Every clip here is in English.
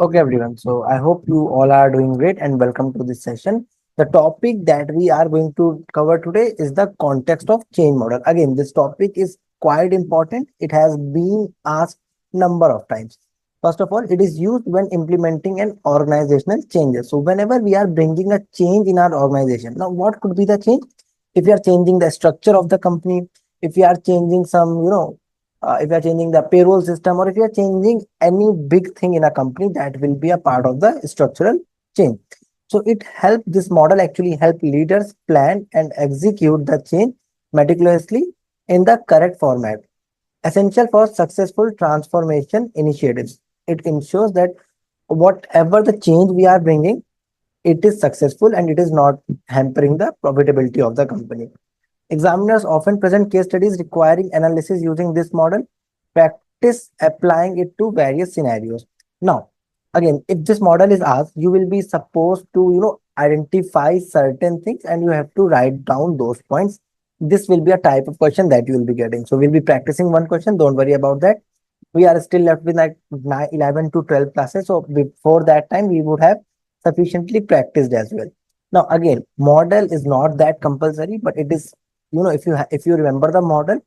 Okay, everyone. So I hope you all are doing great and welcome to this session. The topic that we are going to cover today is the context of change model. Again, this topic is quite important. It has been asked number of times. First of all, it is used when implementing an organizational changes. So whenever we are bringing a change in our organization, now what could be the change? If you are changing the structure of the company, if you are changing if you are changing the payroll system, or if you are changing any big thing in a company, that will be a part of the structural change. So this model actually help leaders plan and execute the change meticulously in the correct format, essential for successful transformation initiatives. It ensures that whatever the change we are bringing, it is successful and it is not hampering the profitability of the company. Examiners often present case studies requiring analysis using this model, practice applying it to various scenarios. Now, again, if this model is asked, you will be supposed to, identify certain things and you have to write down those points. This will be a type of question that you will be getting. So we'll be practicing one question. Don't worry about that. We are still left with like 11 to 12 classes. So before that time, we would have sufficiently practiced as well. Now, again, model is not that compulsory, but it is, if you remember the model,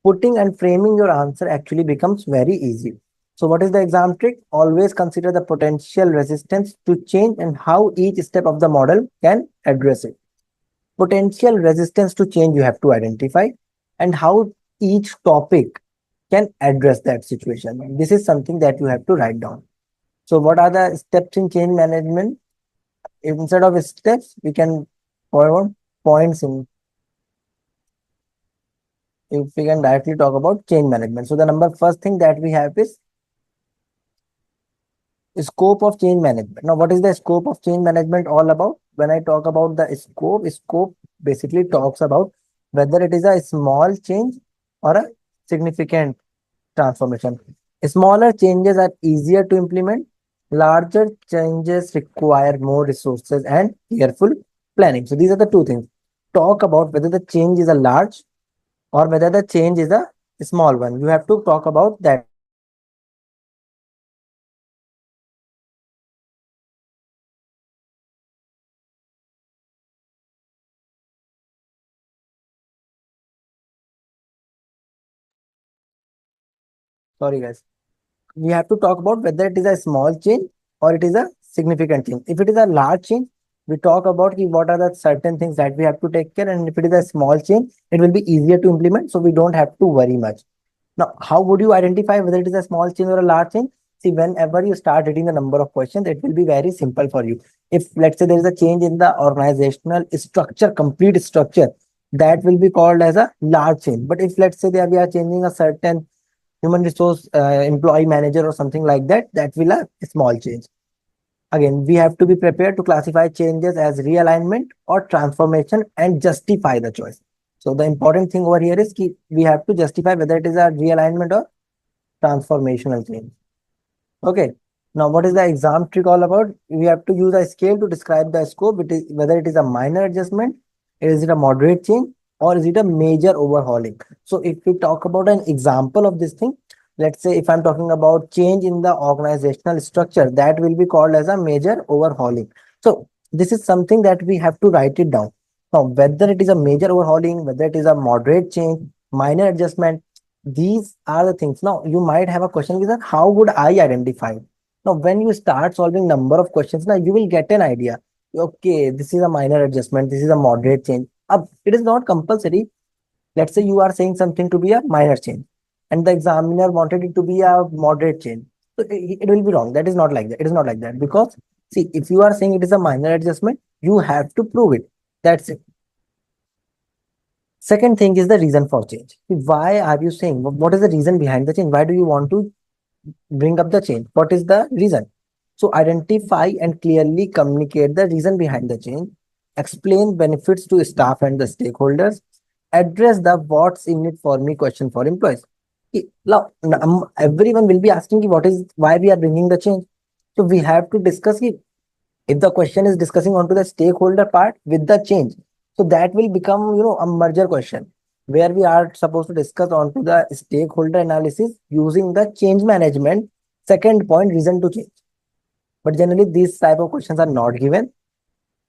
putting and framing your answer actually becomes very easy. So what is the exam trick? Always consider the potential resistance to change and how each step of the model can address it. Potential resistance to change you have to identify, and how each topic can address that situation. This is something that you have to write down. So what are the steps in change management? Instead of steps, we can forward points in, if we can directly talk about change management. So the first thing that we have is scope of change management. Now, what is the scope of change management all about? When I talk about the scope basically talks about whether it is a small change or a significant transformation. Smaller changes are easier to implement. Larger changes require more resources and careful planning. So these are the two things. Talk about whether the change is a large or whether the change is a small one. You have to talk about that thing. So if it is a large change, then you have to identify whether it is a significant change or it is a small change. Sorry, guys. We have to talk about whether it is a small change or it is a significant change. If it is a large change, we talk about what are the certain things that we have to take care. And if it is a small change, it will be easier to implement. So we don't have to worry much. Now, how would you identify whether it is a small change or a large change? See, whenever you start reading the number of questions, it will be very simple for you. If let's say there is a change in the organizational structure, complete structure, that will be called as a large change. But if let's say that we are changing a certain human resource employee manager or something like that, that will a small change. Again, we have to be prepared to classify changes as realignment or transformation and justify the choice. So the important thing over here is we have to justify whether it is a realignment or transformational change. Okay. Now, what is the exam trick all about? We have to use a scale to describe the scope. Whether it is a minor adjustment, is it a moderate change, or is it a major overhauling? So if we talk about an example of this thing, let's say if I'm talking about change in the organizational structure, that will be called as a major overhauling. So this is something that we have to write it down. Now, whether it is a major overhauling, whether it is a moderate change, minor adjustment, these are the things. Now, you might have a question with that. How would I identify it? Now, when you start solving number of questions, now you will get an idea. Okay, this is a minor adjustment. This is a moderate change. It is not compulsory. Let's say you are saying something to be a minor change and the examiner wanted it to be a moderate change. So it will be wrong. That is not like that. It is not like that because see, if you are saying it is a minor adjustment, you have to prove it. That's it. Second thing is the reason for change. Why are you saying? What is the reason behind the change? Why do you want to bring up the change? What is the reason? So identify and clearly communicate the reason behind the change. Explain benefits to staff and the stakeholders. Address the what's in it for me question for employees. Now, everyone will be asking what is why we are bringing the change. So we have to discuss it. If the question is discussing onto the stakeholder part with the change, so that will become a merger question where we are supposed to discuss onto the stakeholder analysis using the change management. Second point, reason to change. but generally these type of questions are not given.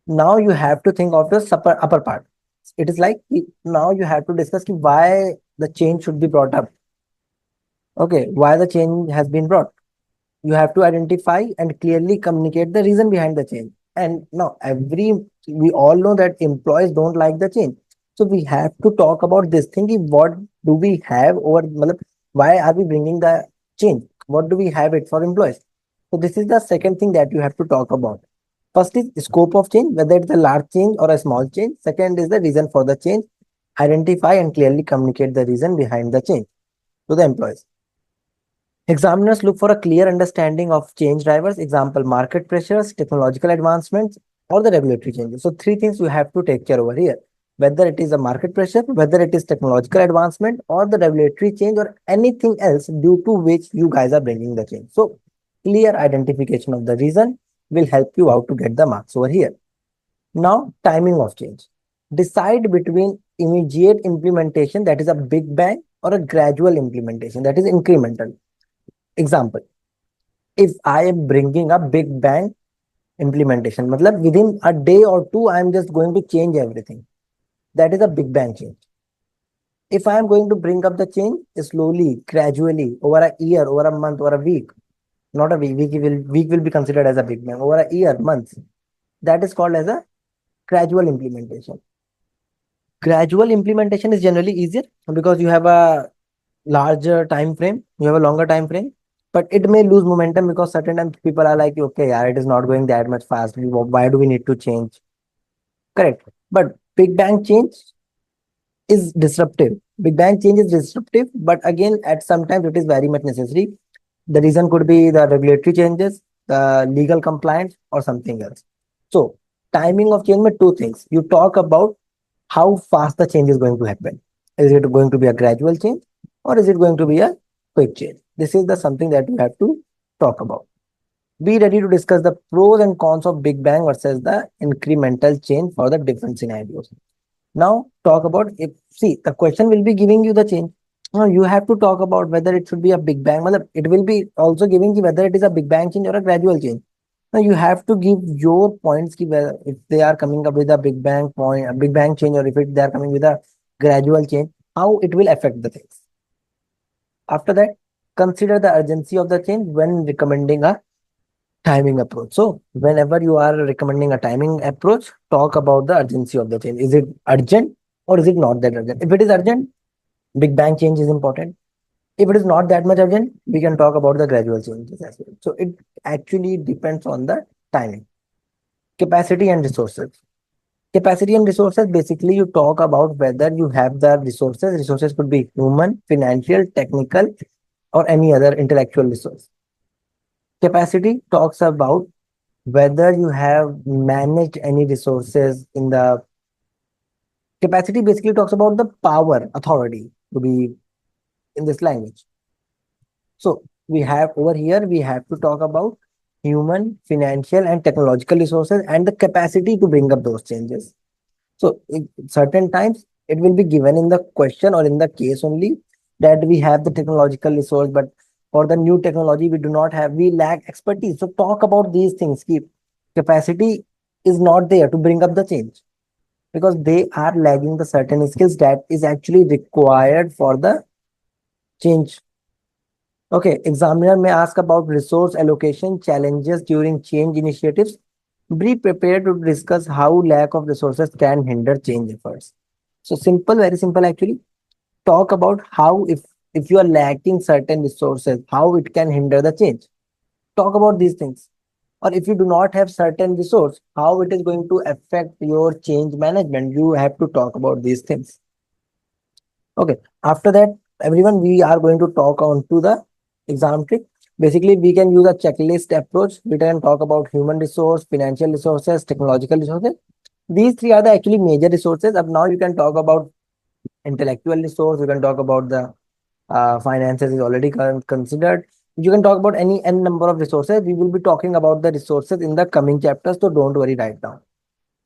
Now you have to think of the upper part. It is like now you have to discuss why the change should be brought up. Okay, why the change has been brought. You have to identify and clearly communicate the reason behind the change. And now we all know that employees don't like the change. So we have to talk about this thing. What do we have over, matlab, why are we bringing the change? What do we have it for employees? So this is the second thing that you have to talk about. First is scope of change, whether it's a large change or a small change. Second is the reason for the change. Identify and clearly communicate the reason behind the change to the employees. Examiners look for a clear understanding of change drivers, example, market pressures, technological advancements, or the regulatory changes. So three things you have to take care over here. Whether it is a market pressure, whether it is technological advancement, or the regulatory change, or anything else due to which you guys are bringing the change. So clear identification of the reason will help you out to get the marks over here. Now, timing of change. Decide between immediate implementation, that is a big bang, or a gradual implementation, that is incremental. Example, if I am bringing a big bang implementation, matlab within a day or two, I am just going to change everything. That is a big bang change. If I am going to bring up the change slowly, gradually, over a year, over a month, or a week, not a week will be considered as a big bang, over a year, months, that is called as a gradual implementation. Gradual implementation is generally easier because you have a larger time frame, you have a longer time frame, but it may lose momentum because certain times people are like, okay, yeah, it is not going that much fast. Why do we need to change? Correct. But big bang change is disruptive. Big bang change is disruptive, but again, at sometimes it is very much necessary. The reason could be the regulatory changes, the legal compliance, or something else. So, timing of change with two things. You talk about how fast the change is going to happen. Is it going to be a gradual change or is it going to be a quick change? This is the something that you have to talk about. Be ready to discuss the pros and cons of big bang versus the incremental change for the different scenarios. Now talk about, if see, the question will be giving you the change. Now you have to talk about whether it should be a big bang. It will be also giving you whether it is a big bang change or a gradual change. Now you have to give your points whether if they are coming up with a big bang point, a big bang change, or if they are coming with a gradual change, how it will affect the things. After that, consider the urgency of the change when recommending a timing approach. So whenever you are recommending a timing approach, talk about the urgency of the change. Is it urgent or is it not that urgent? If it is urgent, big bang change is important. If it is not that much urgent, we can talk about the gradual changes as well. So it actually depends on the timing. Capacity and resources. Capacity and resources, basically you talk about whether you have the resources. Resources could be human, financial, technical, or any other intellectual resource. Capacity talks about whether you have managed any resources in the capacity, basically talks about the power, authority to be in this language. So we have over here, we have to talk about human, financial, and technological resources and the capacity to bring up those changes. So in certain times it will be given in the question or in the case only that we have the technological resource, but for the new technology we do not have, we lack expertise. So talk about these things. Keep capacity is not there to bring up the change because they are lagging the certain skills that is actually required for the change. Okay, examiner may ask about resource allocation challenges during change initiatives. Be prepared to discuss how lack of resources can hinder change efforts. So simple, very simple actually. Talk about how if you are lacking certain resources, how it can hinder the change. Talk about these things. Or if you do not have certain resource, how it is going to affect your change management. You have to talk about these things. Okay. After that, everyone, we are going to talk on to the exam trick. Basically, we can use a checklist approach. We can talk about human resource, financial resources, technological resources. These three are the actually major resources. Up now, you can talk about intellectual resource. You can talk about the finances is already considered. You can talk about any n number of resources. We will be talking about the resources in the coming chapters. So don't worry right now.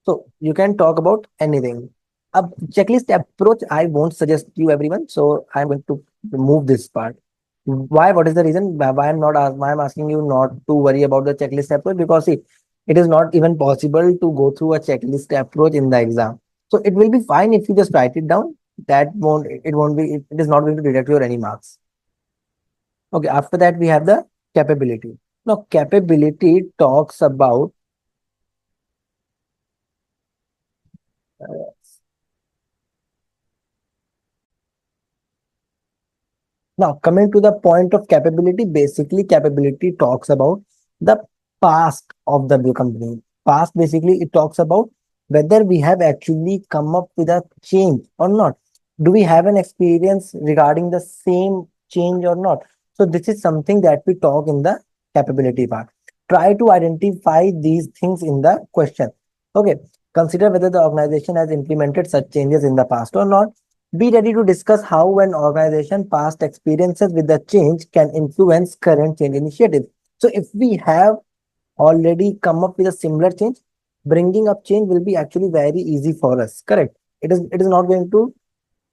So you can talk about anything. A checklist approach, I won't suggest you everyone. So I'm going to remove this part. Why? What is the reason? Why why I'm asking you not to worry about the checklist approach? Because see, it is not even possible to go through a checklist approach in the exam. So it will be fine if you just write it down. That won't it won't be it is not going to deduct your any marks. Okay, after that we have the capability. Now capability talks about uh, now coming to the point of capability, basically capability talks about the past of the company. Past basically it talks about whether we have actually come up with a change or not. Do we have an experience regarding the same change or not? So this is something that we talk in the capability part. Try to identify these things in the question. Okay, consider whether the organization has implemented such changes in the past or not. Be ready to discuss how an organization past experiences with the change can influence current change initiatives. So if we have already come up with a similar change, bringing up change will be actually very easy for us. Correct. It is not going to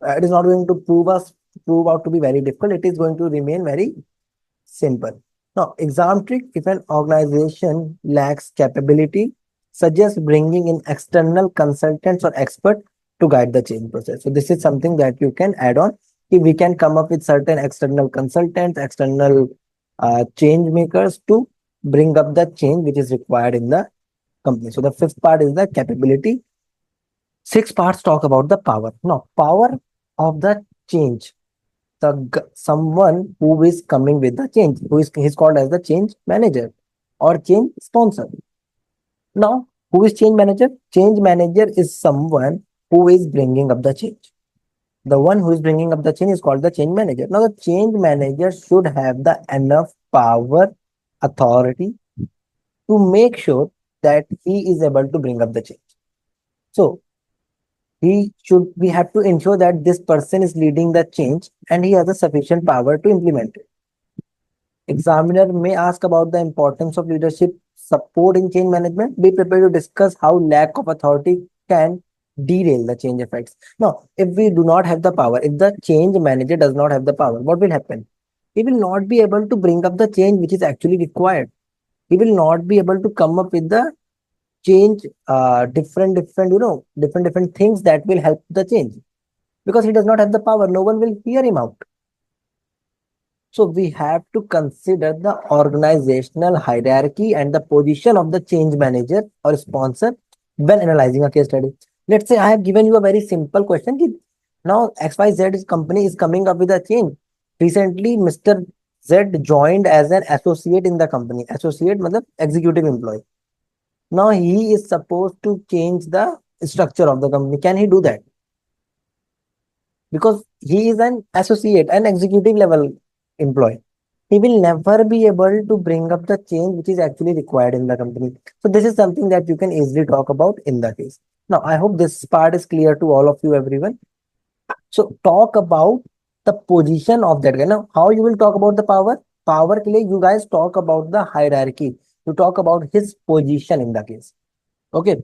it is not going to prove out to be very difficult. It is going to remain very simple. Now, exam trick, if an organization lacks capability, suggest bringing in external consultants or experts to guide the change process. So this is something that you can add on. If we can come up with certain external consultants, external change makers to bring up the change which is required in the company. So the fifth part is the capability. Six parts talk about the power. Now, power of the change, someone who is coming with the change, who is he's called as the change manager or change sponsor. Now, who is change manager? Change manager is someone who is bringing up the change. The one who is bringing up the change is called the change manager. Now, the change manager should have the enough power, authority to make sure that he is able to bring up the change. So we have to ensure that this person is leading the change and he has a sufficient power to implement it. Examiner may ask about the importance of leadership support in change management. Be prepared to discuss how lack of authority can derail the change effects. Now, if we do not have the power, if the change manager does not have the power, what will happen? He will not be able to bring up the change which is actually required. He will not be able to come up with the change, different things that will help the change because he does not have the power. No one will hear him out. So we have to consider the organizational hierarchy and the position of the change manager or sponsor when analyzing a case study. Let's say I have given you a very simple question. Now XYZ company is coming up with a change. Recently, Mr. Z joined as an associate in the company. Associate matlab executive employee. Now he is supposed to change the structure of the company. Can he do that? Because he is an associate, an executive level employee. He will never be able to bring up the change which is actually required in the company. So this is something that you can easily talk about in the case. Now, I hope this part is clear to all of you, everyone. So talk about the position of that guy. Now, how you will talk about the power? Power ke liye you guys talk about the hierarchy. You talk about his position in the case. Okay.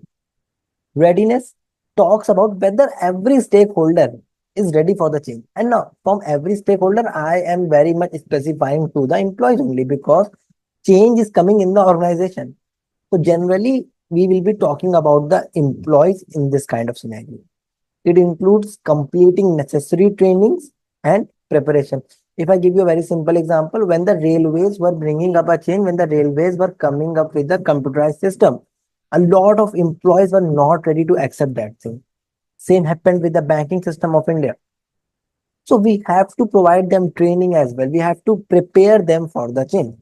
Readiness talks about whether every stakeholder is ready for the change. And now, from every stakeholder, I am very much specifying to the employees only because change is coming in the organization. So, generally, we will be talking about the employees in this kind of scenario. It includes completing necessary trainings and preparation. If I give you a very simple example, when the railways were bringing up a change, when the railways were coming up with the computerized system, a lot of employees were not ready to accept that thing. Same happened with the banking system of India. So we have to provide them training as well. We have to prepare them for the change.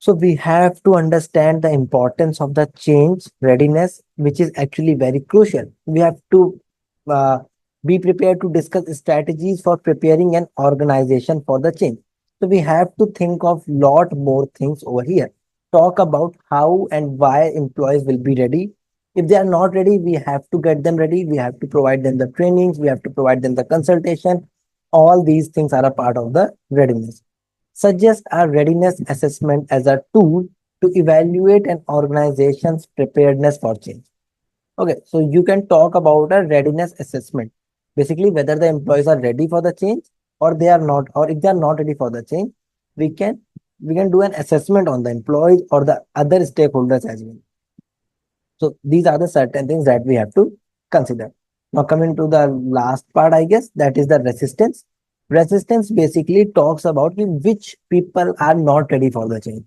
So we have to understand the importance of the change readiness, which is actually very crucial. We have to uh, be prepared to discuss strategies for preparing an organization for the change. So we have to think of lot more things over here. Talk about how and why employees will be ready. If they are not ready, we have to get them ready. We have to provide them the trainings. We have to provide them the consultation. All these things are a part of the readiness. Suggest a readiness assessment as a tool to evaluate an organization's preparedness for change. Okay, so you can talk about a readiness assessment. Basically, whether the employees are ready for the change or they are not, or if they are not ready for the change, we can we can do an assessment on the employees or the other stakeholders as well. So these are the certain things that we have to consider. Now coming to the last part, I guess, that is the resistance. Resistance basically talks about which people are not ready for the change.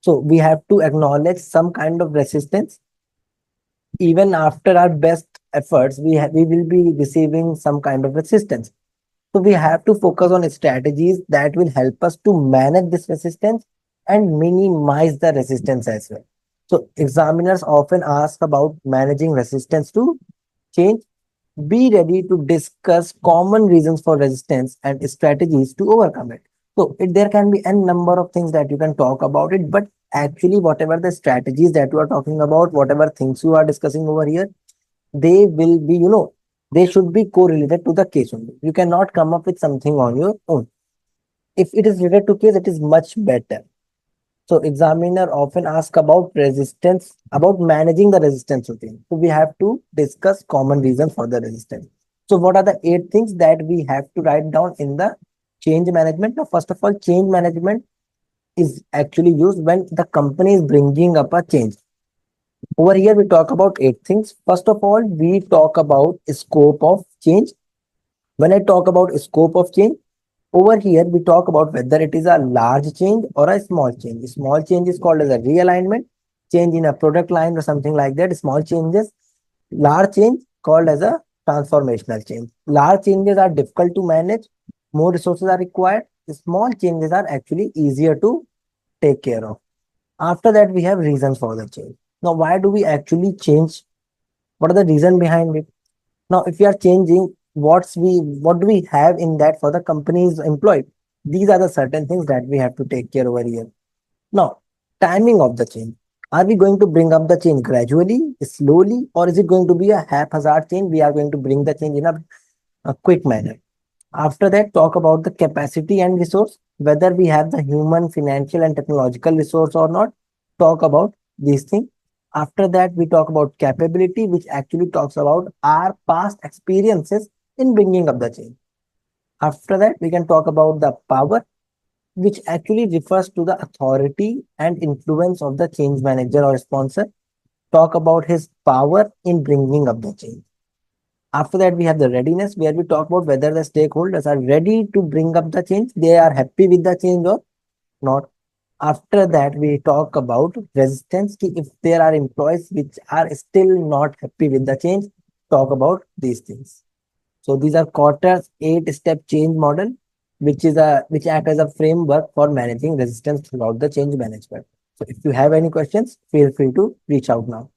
So we have to acknowledge some kind of resistance. Even after our best efforts, we will be receiving some kind of resistance. So we have to focus on strategies that will help us to manage this resistance and minimize the resistance as well. So examiners often ask about managing resistance to change. Be ready to discuss common reasons for resistance and strategies to overcome it. So there can be a number of things that you can talk about it, but actually whatever the strategies that you are talking about, whatever things you are discussing over here, they will be, they should be correlated to the case only. You cannot come up with something on your own. If it is related to case, it is much better. So examiner often ask about resistance, about managing the resistance routine. So we have to discuss common reasons for the resistance. So what are the 8 things that we have to write down in the change management? Now, first of all, change management is actually used when the company is bringing up a change. Over here, we talk about 8 things. First of all, we talk about scope of change. When I talk about scope of change, over here we talk about whether it is a large change or a small change. Small change is called as a realignment, change in a product line or something like that. Small changes, large change called as a transformational change. Large changes are difficult to manage, more resources are required. Small changes are actually easier to take care of. After that, we have reasons for the change. Now, why do we actually change? What are the reason behind it? Now, if we are changing, what do we have in that for the company's employee? These are the certain things that we have to take care over here. Now, timing of the change. Are we going to bring up the change gradually, slowly, or is it going to be a haphazard change? We are going to bring the change in a quick manner. After that, talk about the capacity and resource, whether we have the human, financial, and technological resource or not. Talk about these things. After that, we talk about capability, which actually talks about our past experiences in bringing up the change. After that, we can talk about the power, which actually refers to the authority and influence of the change manager or sponsor. Talk about his power in bringing up the change. After that, we have the readiness, where we talk about whether the stakeholders are ready to bring up the change, they are happy with the change or not. After that, we talk about resistance. If there are employees which are still not happy with the change, talk about these things. So these are Carter's 8-step change model, which act as a framework for managing resistance throughout the change management. So if you have any questions, feel free to reach out now.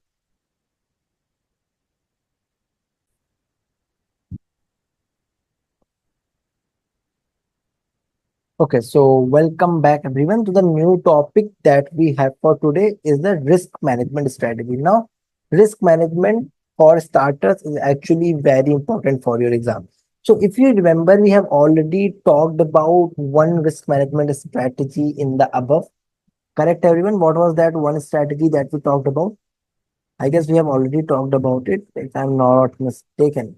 Okay, so welcome back everyone to the new topic that we have for today is the risk management strategy. Now, risk management for starters is actually very important for your exam. So if you remember, we have already talked about one risk management strategy in the above. Correct everyone? What was that one strategy that we talked about? I guess we have already talked about it, if I'm not mistaken.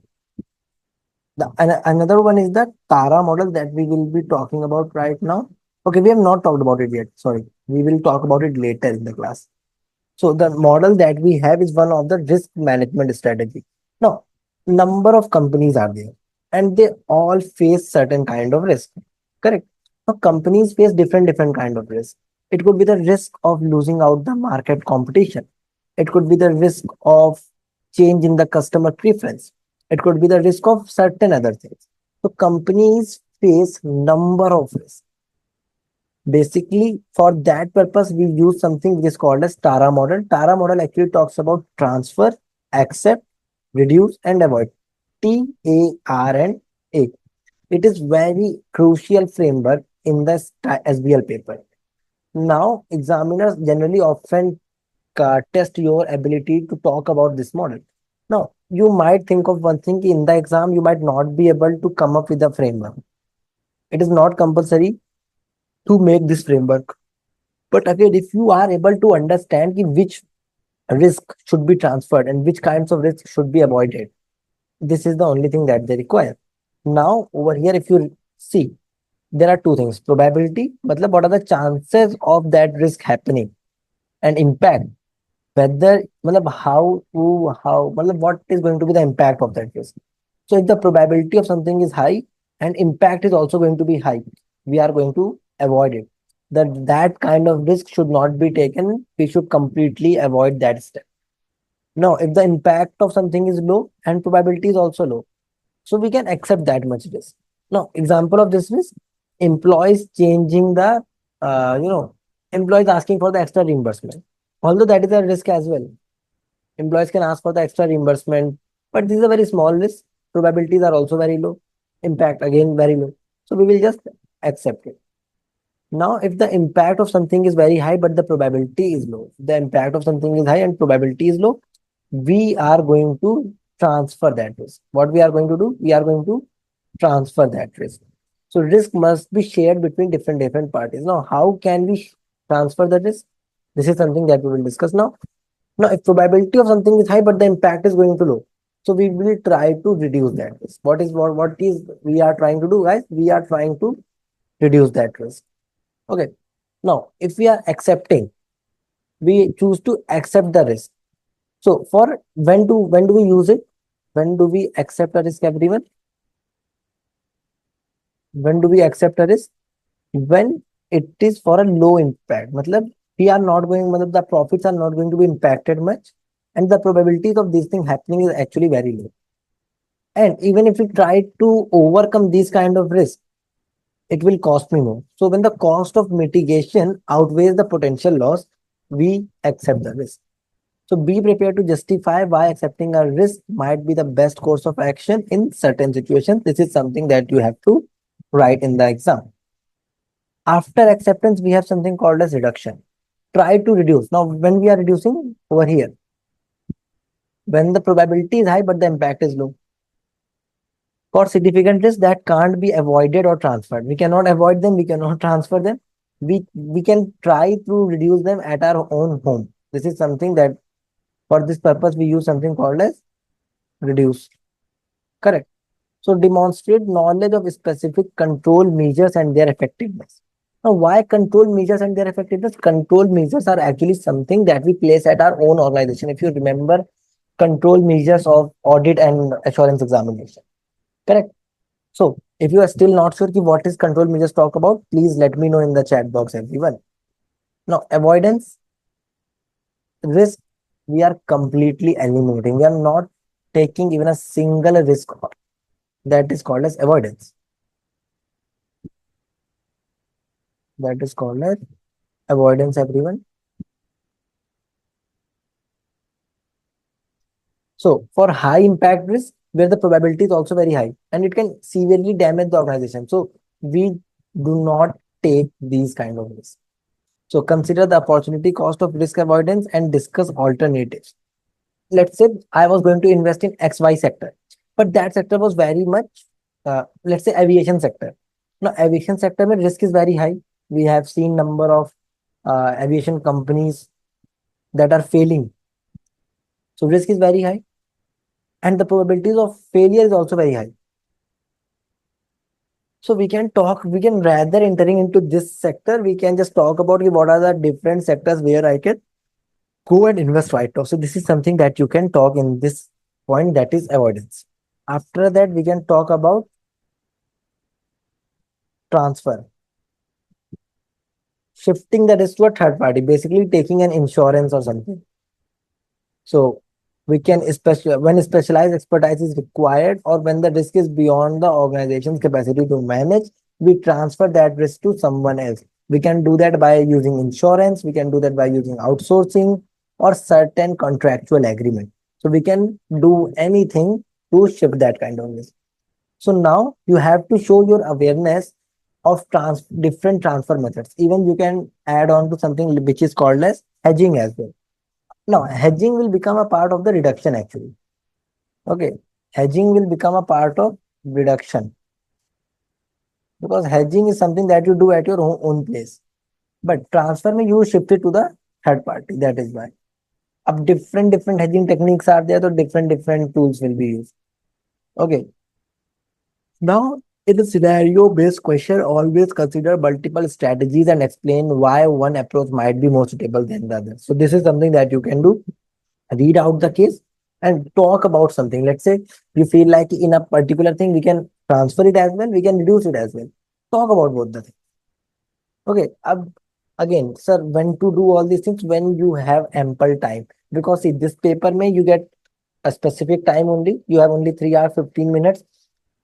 Another one is the Tara model that we will be talking about right now. Okay, we have not talked about it yet. Sorry. We will talk about it later in the class. So the model that we have is one of the risk management strategy. Now, number of companies are there and they all face certain kind of risk. Correct. Now, companies face different kind of risk. It could be the risk of losing out the market competition. It could be the risk of change in the customer preference. It could be the risk of certain other things. So companies face number of risks. Basically, for that purpose, we use something which is called as Tara model. Tara model actually talks about transfer, accept, reduce, and avoid. TAR and A. It is very crucial framework in the SBL paper. Now, examiners generally often test your ability to talk about this model. Now, you might think of one thing in the exam, you might not be able to come up with a framework. It is not compulsory to make this framework. But again, if you are able to understand which risk should be transferred and which kinds of risk should be avoided, this is the only thing that they require. Now, over here, if you See, there are two things. Probability, matlab what are the chances of that risk happening, and impact, whether matlab how matlab what is going to be the impact of that risk. So if the probability of something is high and impact is also going to be high, we are going to avoid it. That kind of risk should not be taken. We should completely avoid that step. Now, if the impact of something is low and probability is also low, so we can accept that much risk. Now, example of this is employees changing the, you know, employees asking for the extra reimbursement. Although that is a risk as well. Employees can ask for the extra reimbursement, but this is a very small risk. Probabilities are also very low. Impact again very low. So we will just accept it. Now, if the impact of something is very high, but the probability is low, the impact of something is high and probability is low, we are going to transfer that risk. What we are going to do? We are going to transfer that risk. So risk must be shared between different parties. Now, how can we transfer the risk? This is something that we will discuss now. Now, if probability of something is high, but the impact is going to low, so we will try to reduce that risk. What is we are trying to do, guys? We are trying to reduce that risk. Okay. Now, if we are accepting, we choose to accept the risk. So for when do we use it? When do we accept a risk, everyone? When do we accept a risk? When it is for a low impact. Matlab, we are not going, matlab, the profits are not going to be impacted much, and the probabilities of this thing happening is actually very low. And even if we try to overcome these kind of risk, it will cost me more. So when the cost of mitigation outweighs the potential loss, we accept the risk. So be prepared to justify why accepting a risk might be the best course of action in certain situations. This is something that you have to write in the exam. After acceptance, we have something called as reduction. Try to reduce. Now, when we are reducing over here, when the probability is high but the impact is low. For significant risks that can't be avoided or transferred. We cannot avoid them, we cannot transfer them. We can try to reduce them at our own home. This is something that for this purpose we use something called as reduce. Correct. So demonstrate knowledge of specific control measures and their effectiveness. Now, why control measures and their effectiveness? Control measures are actually something that we place at our own organization. If you remember, control measures of audit and assurance examination. Correct. So if you are still not sure what is control measures talk about, please let me know in the chat box, everyone. Now, avoidance risk, we are completely eliminating. We are not taking even a single risk. That is called as avoidance. That is called as avoidance, everyone. So for high impact risk, where the probability is also very high and it can severely damage the organization. So we do not take these kind of risks. So consider the opportunity cost of risk avoidance and discuss alternatives. Let's say I was going to invest in XY sector, but that sector was very much, let's say aviation sector. Now aviation sector where risk is very high. We have seen number of aviation companies that are failing. So risk is very high and the probabilities of failure is also very high. So we can rather entering into this sector, we can just talk about what are the different sectors where I can go and invest right now. So this is something that you can talk in this point, that is avoidance. After that, we can talk about transfer. Shifting the risk to a third party, basically taking an insurance or something. So we can, especially when specialized expertise is required or when the risk is beyond the organization's capacity to manage, we transfer that risk to someone else. We can do that by using insurance. We can do that by using outsourcing or certain contractual agreement. So we can do anything to shift that kind of risk. So now you have to show your awareness of different transfer methods. Even you can add on to something which is called as hedging as well. Now, hedging will become a part of the reduction actually. Okay. Hedging will become a part of reduction because hedging is something that you do at your own place. But transfer may you shift it to the third party. That is why. Up different hedging techniques are there, so different tools will be used. Okay. Now In a scenario-based question, always consider multiple strategies and explain why one approach might be more suitable than the other. So this is something that you can do. Read out the case and talk about something. Let's say you feel like in a particular thing, we can transfer it as well, we can reduce it as well. Talk about both the things. Okay. Again, sir, when to do all these things? When you have ample time. Because see, this paper may you get a specific time only. You have only 3 hours, 15 minutes.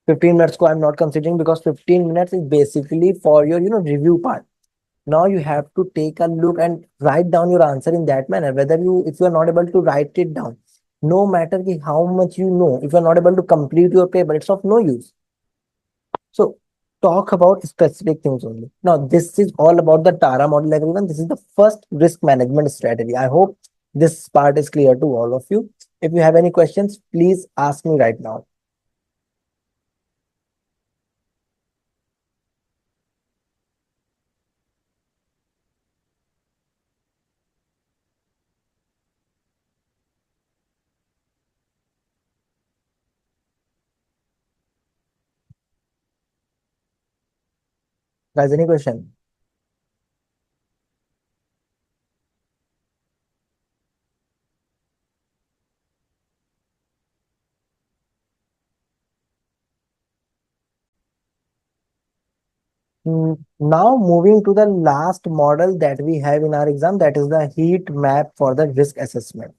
15 minutes ko I'm not considering because 15 minutes is basically for your, review part. Now you have to take a look and write down your answer in that manner. Whether if you are not able to write it down, no matter how much you know, if you are not able to complete your paper, it's of no use. So talk about specific things only. Now this is all about the Tara model, everyone. This is the first risk management strategy. I hope this part is clear to all of you. If you have any questions, please ask me right now. Guys, any question? Now moving to the last model that we have in our exam, that is the heat map for the risk assessment.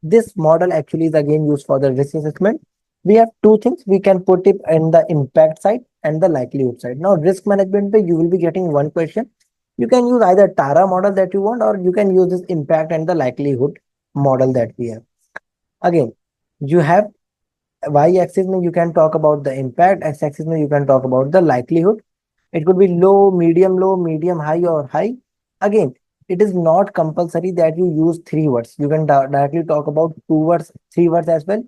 This model actually is again used for the risk assessment. We have two things. We can put it in the impact side and the likelihood side. Now risk management, you will be getting one question. You can use either Tara model that you want, or you can use this impact and the likelihood model that we have. Again, you have y-axis, you can talk about the impact, x-axis, you can talk about the likelihood. It could be low, medium, high, or high. Again, it is not compulsory that you use three words. You can directly talk about two words, three words as well.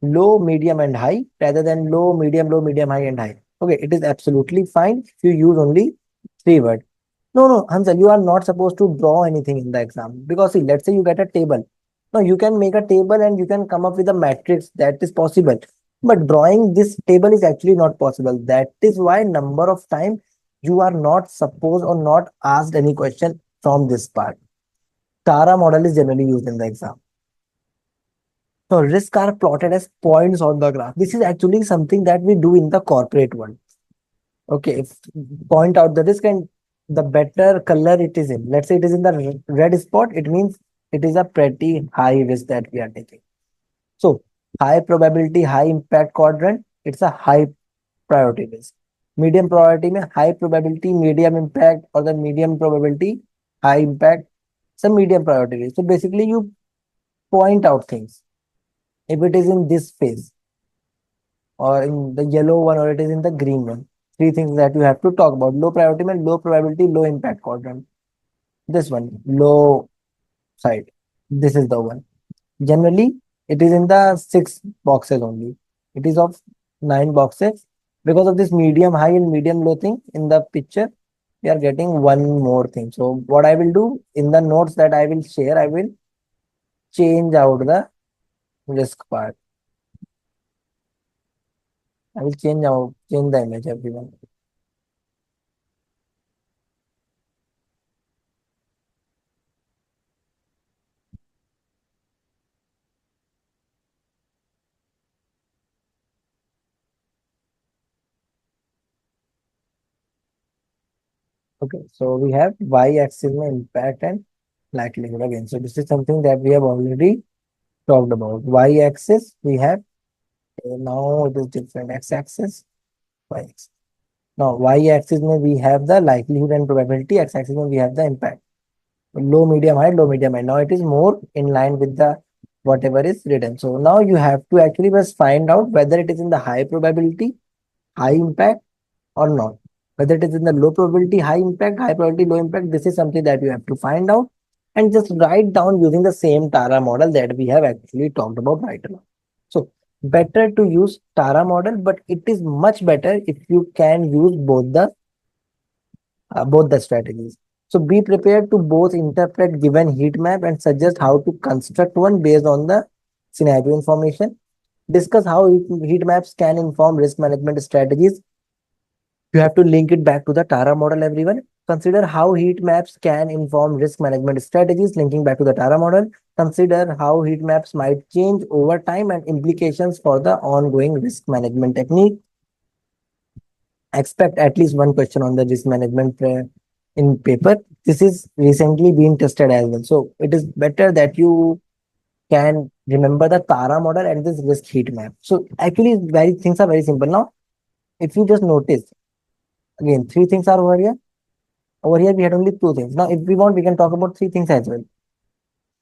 Low, medium, and high, rather than low, medium, high, and high. Okay, it is absolutely fine if you use only three words. No, no, Hansel, you are not supposed to draw anything in the exam because see, let's say you get a table. No, you can make a table and you can come up with a matrix, that is possible. But drawing this table is actually not possible. That is why number of time you are not supposed or not asked any question from this part. Tara model is generally used in the exam. So risks are plotted as points on the graph. This is actually something that we do in the corporate world. Okay, if point out the risk and the better color it is in. Let's say it is in the red spot, it means it is a pretty high risk that we are taking. So high probability, high impact quadrant, it's a high priority risk. Medium priority में high probability, medium impact, or the medium probability, high impact, some medium priority risk. So basically you point out things. If it is in this phase or in the yellow one or it is in the green one. Three things that you have to talk about. Low priority means low probability, low impact quadrant. This one, low side. This is the one. Generally, it is in the 6 boxes only. It is of 9 boxes. Because of this medium high and medium low thing in the picture, we are getting one more thing. So what I will do in the notes that I will share, I will change out the risk part. I will change the image, everyone. Okay, so we have y-axis impact and likelihood again. So this is something that we have already talked about. Y-axis we have now it is different. X-axis, y-axis. Now y-axis we have the likelihood and probability. X-axis we have the impact. Low, medium, high, low, medium, high. Now it is more in line with the whatever is written. So now you have to actually just find out whether it is in the high probability, high impact, or not. Whether it is in the low probability, high impact, high probability, low impact, this is something that you have to find out and just write down using the same Tara model that we have actually talked about right now. So better to use Tara model, but it is much better if you can use both the strategies. So be prepared to both interpret given heat map and suggest how to construct one based on the scenario information. Discuss how heat maps can inform risk management strategies You have to link it back to the Tara model, everyone. Consider how heat maps can inform risk management strategies, linking back to the Tara model. Consider how heat maps might change over time and implications for the ongoing risk management technique. Expect at least one question on the risk management in paper. This is recently being tested as well. So it is better that you can remember the Tara model and this risk heat map. So actually, very things are very simple. Now, if you just notice, again, three things are over here. Over here, we had only two things. Now, if we want, we can talk about three things as well.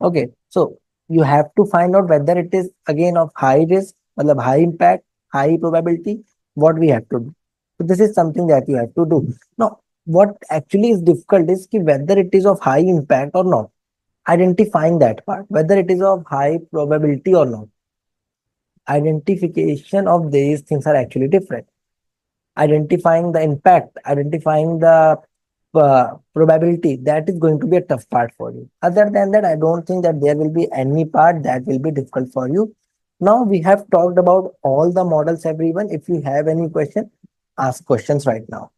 Okay, so you have to find out whether it is again of high risk, मतलब high impact, high probability, what we have to do. So this is something that you have to do. Now, what actually is difficult is ki whether it is of high impact or not. Identifying that part, whether it is of high probability or not. Identification of these things are actually different. Identifying the impact, identifying the probability, that is going to be a tough part for you. Other than that, I don't think that there will be any part that will be difficult for you. Now we have talked about all the models, everyone. If you have any question, ask questions right now.